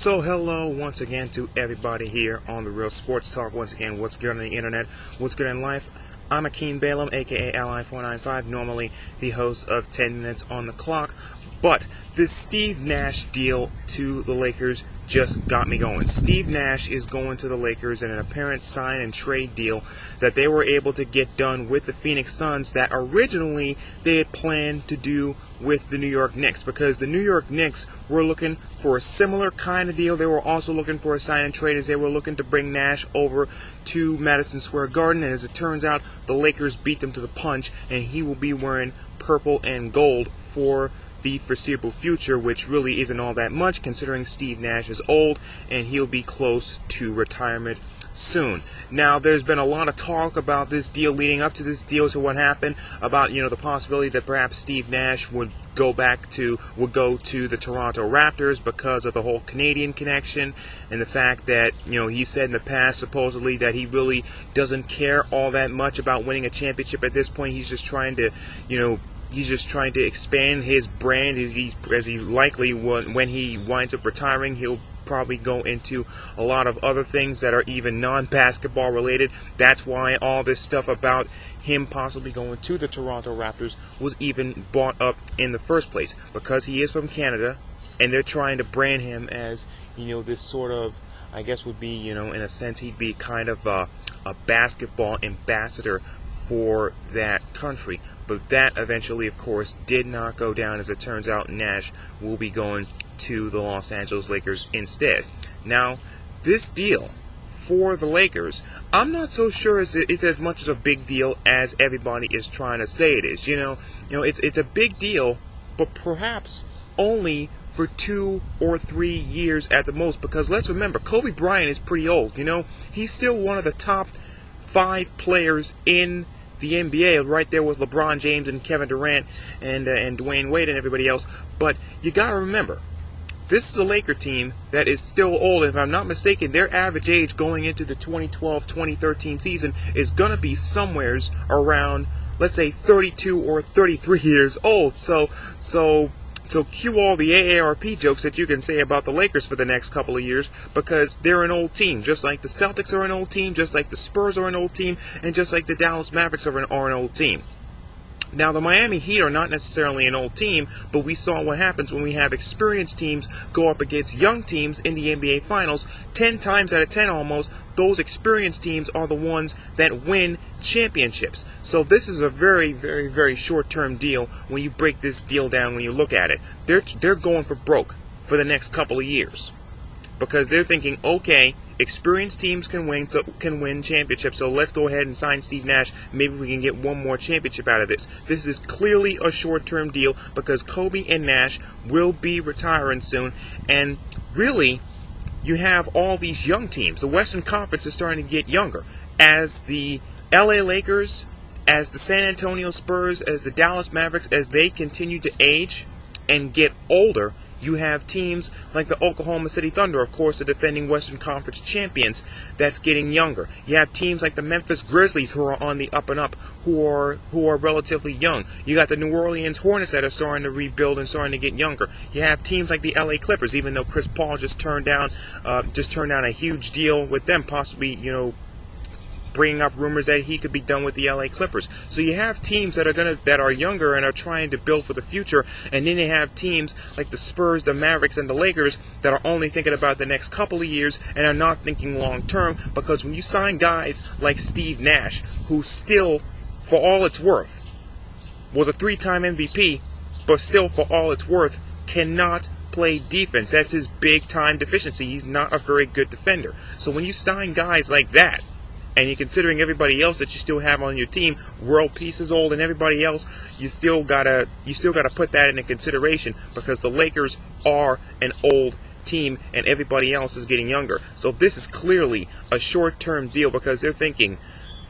So hello once again to everybody here on the Real Sports Talk. Once again, what's good on the internet, what's good in life. I'm Akeem Balaam, aka Ally495, normally the host of 10 Minutes on the Clock. But this Steve Nash deal to the Lakers just got me going. Steve Nash is going to the Lakers in an apparent sign and trade deal that they were able to get done with the Phoenix Suns that originally they had planned to do with the New York Knicks, because the New York Knicks were looking for a similar kind of deal. They were also looking for a sign and trade, as they were looking to bring Nash over to Madison Square Garden, and as it turns out, the Lakers beat them to the punch, and he will be wearing purple and gold for the foreseeable future, which really isn't all that much considering Steve Nash is old and he'll be close to retirement soon. Now, there's been a lot of talk about this deal leading up to this deal, to what happened about, the possibility that perhaps Steve Nash would go to the Toronto Raptors because of the whole Canadian connection, and the fact that, he said in the past supposedly that he really doesn't care all that much about winning a championship at this point. He's just trying to, expand his brand, as he likely when he winds up retiring, he'll probably go into a lot of other things that are even non-basketball related. That's why all this stuff about him possibly going to the Toronto Raptors was even brought up in the first place, because he is from Canada, and they're trying to brand him as, this sort of, I guess would be, in a sense, he'd be kind of a basketball ambassador for that country. But that eventually, of course, did not go down. As it turns out, Nash will be going to the Los Angeles Lakers instead. Now, this deal for the Lakers, I'm not so sure it's as much as a big deal as everybody is trying to say it is. It's a big deal, but perhaps only for 2 or 3 years at the most, because let's remember, Kobe Bryant is pretty old. He's still one of the top 5 players in the NBA, right there with LeBron James and Kevin Durant and Dwayne Wade and everybody else. But you got to remember, this is a Laker team that is still old. If I'm not mistaken, their average age going into the 2012-2013 season is going to be somewheres around, let's say, 32 or 33 years old. So cue all the AARP jokes that you can say about the Lakers for the next couple of years, because they're an old team, just like the Celtics are an old team, just like the Spurs are an old team, and just like the Dallas Mavericks are an old team. Now, the Miami Heat are not necessarily an old team, but we saw what happens when we have experienced teams go up against young teams in the NBA Finals. 10 times out of 10 almost, those experienced teams are the ones that win championships. So this is a very, very, very short-term deal when you break this deal down, when you look at it. They're going for broke for the next couple of years, because they're thinking, okay, experienced teams can win championships, so let's go ahead and sign Steve Nash. Maybe we can get one more championship out of this. This is clearly a short-term deal, because Kobe and Nash will be retiring soon, and really, you have all these young teams. The Western Conference is starting to get younger. As the LA Lakers, as the San Antonio Spurs, as the Dallas Mavericks, as they continue to age and get older, you have teams like the Oklahoma City Thunder, of course, the defending Western Conference champions, that's getting younger. You have teams like the Memphis Grizzlies, who are on the up and up, who are relatively young. You got the New Orleans Hornets that are starting to rebuild and starting to get younger. You have teams like the LA Clippers, even though Chris Paul just turned down a huge deal with them, possibly, bringing up rumors that he could be done with the LA Clippers. So you have teams that are younger and are trying to build for the future, and then you have teams like the Spurs, the Mavericks, and the Lakers that are only thinking about the next couple of years and are not thinking long term, because when you sign guys like Steve Nash, who still, for all it's worth, was a 3-time MVP, but still, for all it's worth, cannot play defense. That's his big time deficiency. He's not a very good defender. So when you sign guys like that, and you're considering everybody else that you still have on your team, World Peace is old, and everybody else, you still gotta put that into consideration, because the Lakers are an old team and everybody else is getting younger. So this is clearly a short-term deal, because they're thinking,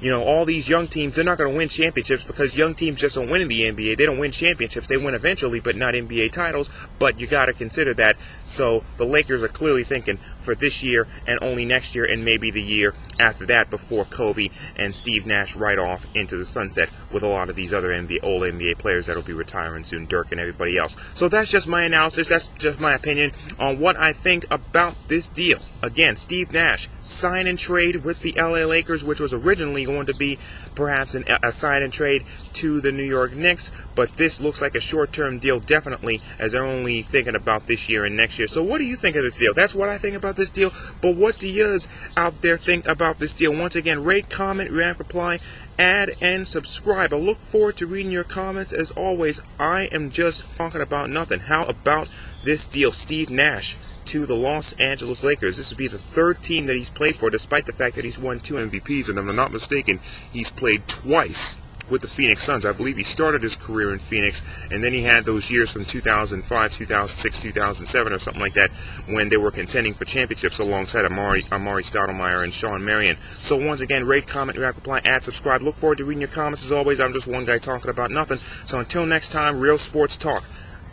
all these young teams, they're not going to win championships, because young teams just don't win in the NBA. They don't win championships. They win eventually, but not NBA titles. But you got to consider that. So the Lakers are clearly thinking for this year and only next year and maybe the year after that before Kobe and Steve Nash ride off into the sunset with a lot of these other old NBA players that will be retiring soon, Dirk and everybody else. So that's just my analysis. That's just my opinion on what I think about this deal. Again, Steve Nash, sign and trade with the LA Lakers, which was originally going to be perhaps a sign and trade to the New York Knicks, but this looks like a short-term deal, definitely, as they're only thinking about this year and next year. So what do you think of this deal? That's what I think about this deal, but what do yous out there think about this deal? Once again, rate, comment, react, reply, add, and subscribe. I look forward to reading your comments. As always, I am just talking about nothing. How about this deal? Steve Nash to the Los Angeles Lakers. This would be the third team that he's played for, despite the fact that he's won 2 MVPs, and if I'm not mistaken, he's played twice with the Phoenix Suns. I believe he started his career in Phoenix, and then he had those years from 2005, 2006, 2007, or something like that, when they were contending for championships alongside Amari Stoudemire and Sean Marion. So once again, rate, comment, react, reply, add, subscribe. Look forward to reading your comments. As always, I'm just one guy talking about nothing. So until next time, real sports talk.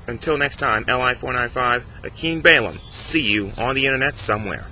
Until next time, LI495, Akeem Balaam. See you on the internet somewhere.